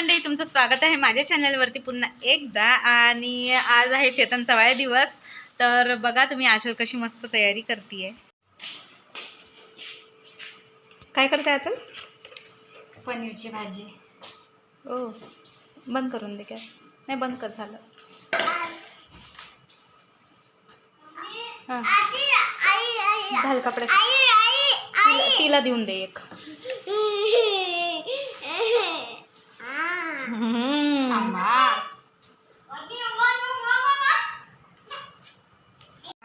मंडळी, तुमचं स्वागत आहे माझ्या चॅनलवरती पुन्हा एकदा. आणि आज आहे चेतनचा वाढदिवस. तर बघा तुम्ही आचल कशी मस्त तयारी करतीये. काय करते आचल? पनीरची भाजी. ओ बंद करून दे गॅस. नाही बंद कर, झालं. घाल कपडे. तिला देऊन दे एक.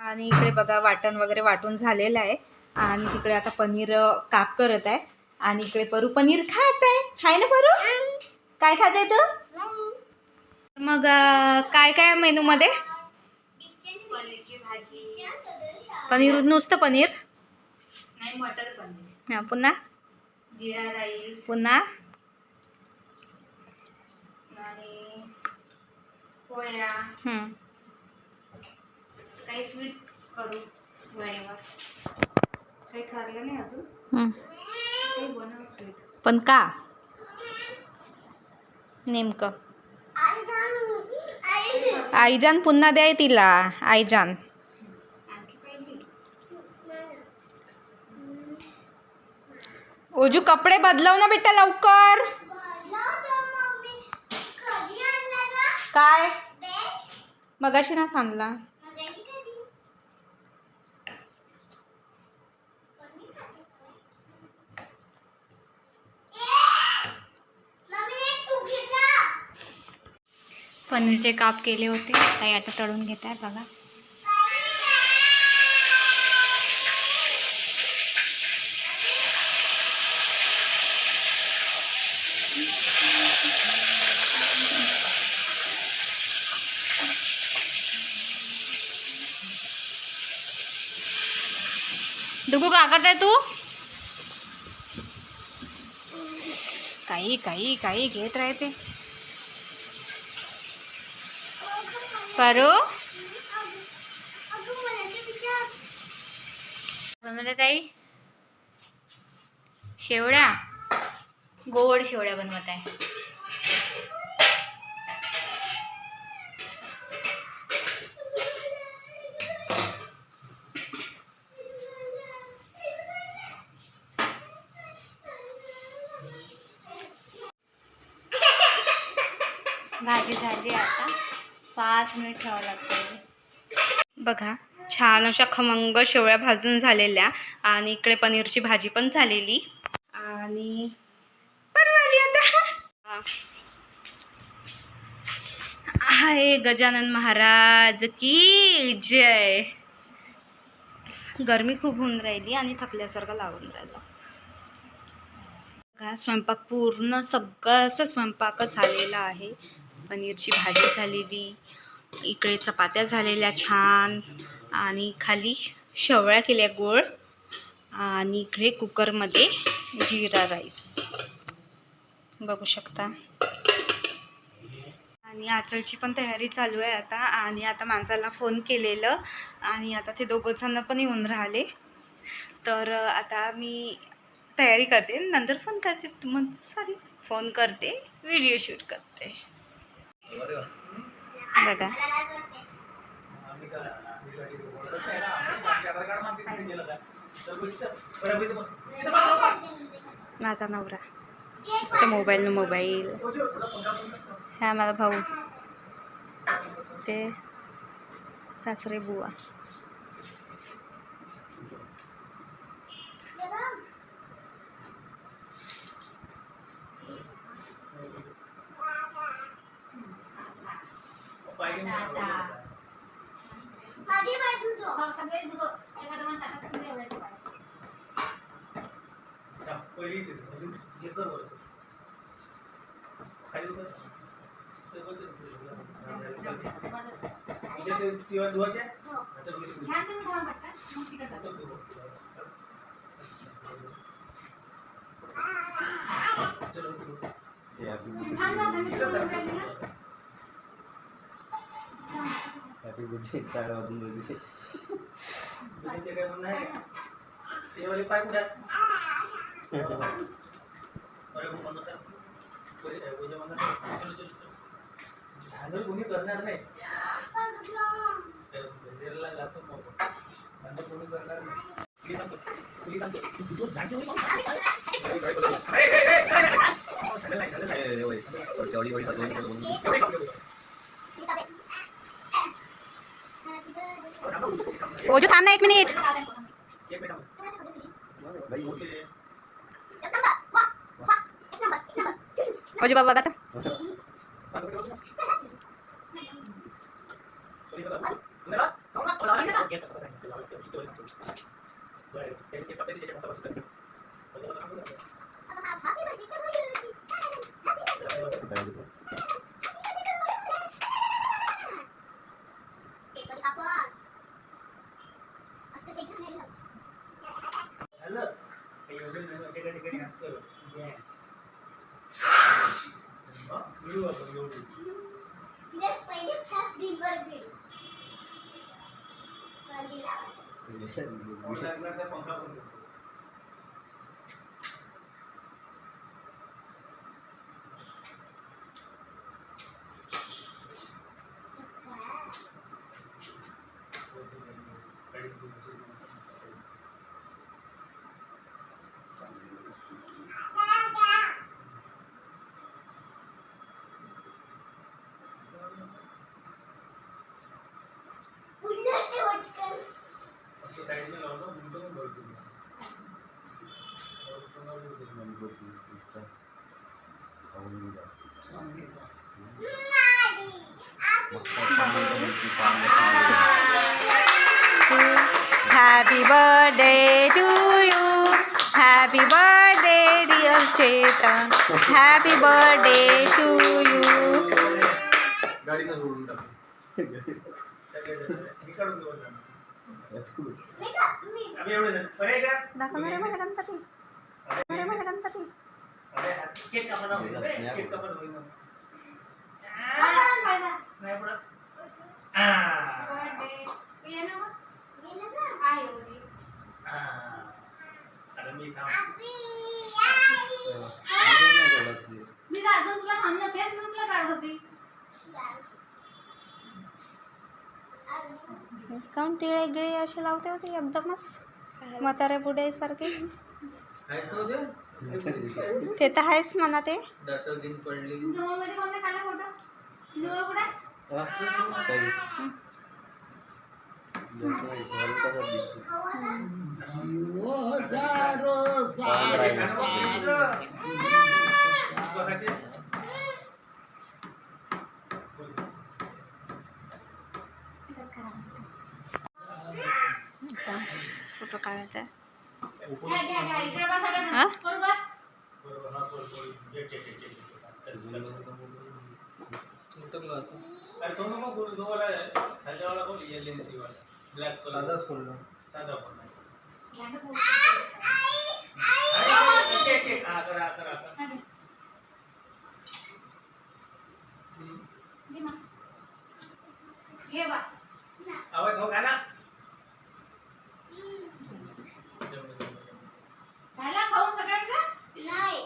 आणि इकडे बघा वाटण वगैरे वाटून झालेलं आहे. आणि तिकडे आता पनीर काप करत आहे. आणि इकडे परू पनीर खात आहे. हाय ना परू? काय खात आहे तू? मग काय काय मेनू मध्ये? पनीरची भाजी, पनीर, नुसतं पनीर नाही मटर पनीर, हा, पुन्हा जिरा राईस पुन्हा आणि पोळ्या. काही स्वीट करू वेळेवर. काही ठरलं नाही अजून. काही बनव स्वीट. पण का नेमकं? आईजान पुन्हा द्याय तिला. आईजान आणखी पाहिजे. ओजू कपडे बदलव ना बेटा लवकर. काय मगाशी ना सांगला. पनीरचे काप केले होते, काही आता तळून घेत आहे बघा. डुगू का करताय तू? काही काही काही घेत राहते. परू बनवत ताई शेवड्या, गोड शेवड्या बनवत आहे. भाजी झाली, आता 5 मिनिट ठेवावं लागतं. बघा छान अशा खमंग शेवळ्या भाजून झालेल्या. आणि इकडे पनीरची भाजी पण झालेली. आणि परवाली आता हाय गजानन महाराज की जय. गरमी खूप होऊन राहिली आणि थकल्यासारखं लागून राहिलं. बघा स्वयंपाक पूर्ण सगळाच स्वयंपाक झालेला आहे. पनीरची भाजी झालेली, इकडे चपात्या झालेल्या छान, आणि खाली शेवळ्या केल्या गोड, आणि इकडे कुकरमध्ये जिरा राईस बघू शकता. आणि आचलची पण तयारी चालू आहे आता. आणि आता माणसाला फोन केलेलं, आणि आता ते दोघंजण पण येऊन राहिले. तर आता मी तयारी करते, नंतर फोन करते सॉरी फोन करते, व्हिडिओ शूट करते. बघा माझा नवरा मस्त मोबाईल. हा माझा भाऊ, ते सासरे बुवा. हैप्पी बर्थडे काय अजून दोघीचे दोघीचे काय म्हणणं आहे का सेवाली पाय कुठे अरे म्हणतो सर झालं कोणी करणार नाही. मंदिराला जातो मग. झालं कोणी करणार नाही. पोलीस सांगतो. पोलीस सांगतो. तू जागे होईल. झालं नाही. तेवढी वडी खातो. ओजू थांब ना 1 मिनिट. ओजू बाबा आता Happy birthday to you. Happy birthday dear Chetan. Happy birthday to you. गाडीनं सोडून टाक. आम्ही एवढे जण. अरे इकडे. दाखव ना रे मला गणपती. अरे मला गणपती. अरे केक कापा जाऊ दे. केक कापा जाऊ दे. नाही पडत. अरे मी काम. मी जातो तुला थांबलं तेच मी तुला काढत होती. काऊन टिळे गिळे असे लावते होते एकदमच म्हातारे बुडे सारखे. काहीच नव्हतं. ते तर आहेच म्हणा ते. दात दिन पडली. तुमच्या मोबाईलमध्ये कोणता काढला फोटो? तुझा कुठे? फोटो काढायचा. इकडे बस सगळं. हा? कोण बस? अरे तो नको बोलू. तो वाला खालच्यावाला बोल. एलएनसी वाला ब्लॅक कलर. साधाच बोललो. साधा पण नाही. घ्या बोल. केक केक करा. घे बा. आवाज हो गाना. झाला खाऊन सगळ्यांचा? नाही.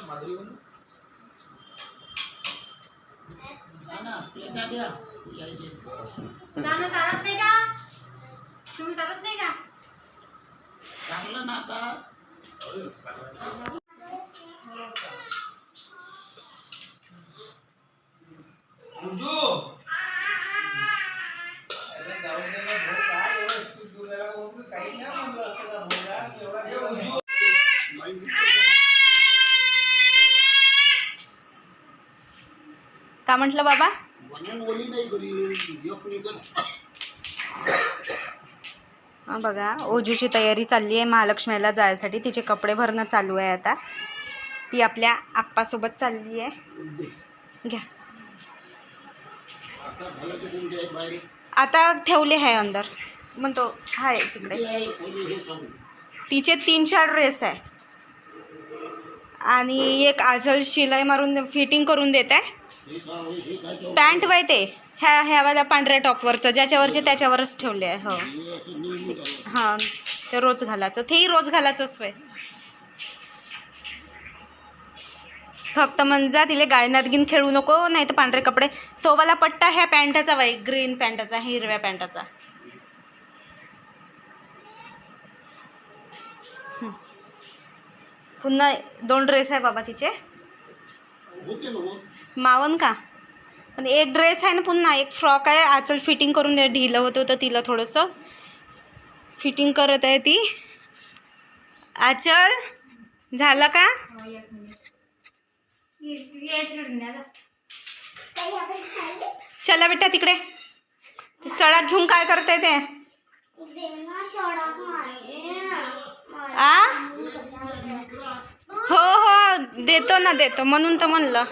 माधुरी दाना चालत नाही का? तुम्ही चालत नाही का? चांगलं ना आता. का म्हटलं बाबा? हा बघा ओजूची तयारी चालली आहे महालक्ष्मीला जायसाठी. तिचे कपडे भरणं चालू आहे आता. ती आपल्या आप्पासोबत चालली आहे. घ्या आता ठेवले आहे अंदर म्हणतो आहे तिकडे. तिचे 3-4 ड्रेस आहे. आणि एक आजल शिलाई मारून फिटिंग करून देत आहे. पॅन्ट वय ते ह्यावाल्या पांढऱ्या टॉपवरचं ज्याच्यावरचे त्याच्यावरच ठेवले आहे. हो हां ते रोज घालायचं, तेही रोज घालायचंच वय. फक्त म्हणजे तिले गायनात घेऊन खेळू नको, नाही तर पांढरे कपडे. तो वाला पट्टा ह्या पॅन्टाचा वय, ग्रीन पॅन्टाचा, हिरव्या पॅन्टाचा. पुन्हा 2 ड्रेस आहे बाबा तिचे. मावन का, पण एक ड्रेस आहे ना, पुन्हा एक फ्रॉक आहे. आचल फिटिंग करून दे, ढिलं होतं तर तिला थोडंसं फिटिंग करत आहे ती. आचल झालं का? चला बेटा तिकडे. ते सडक घेऊन काय करते ते? आ हो हो देतो ना, देतो म्हणून तर म्हणलं.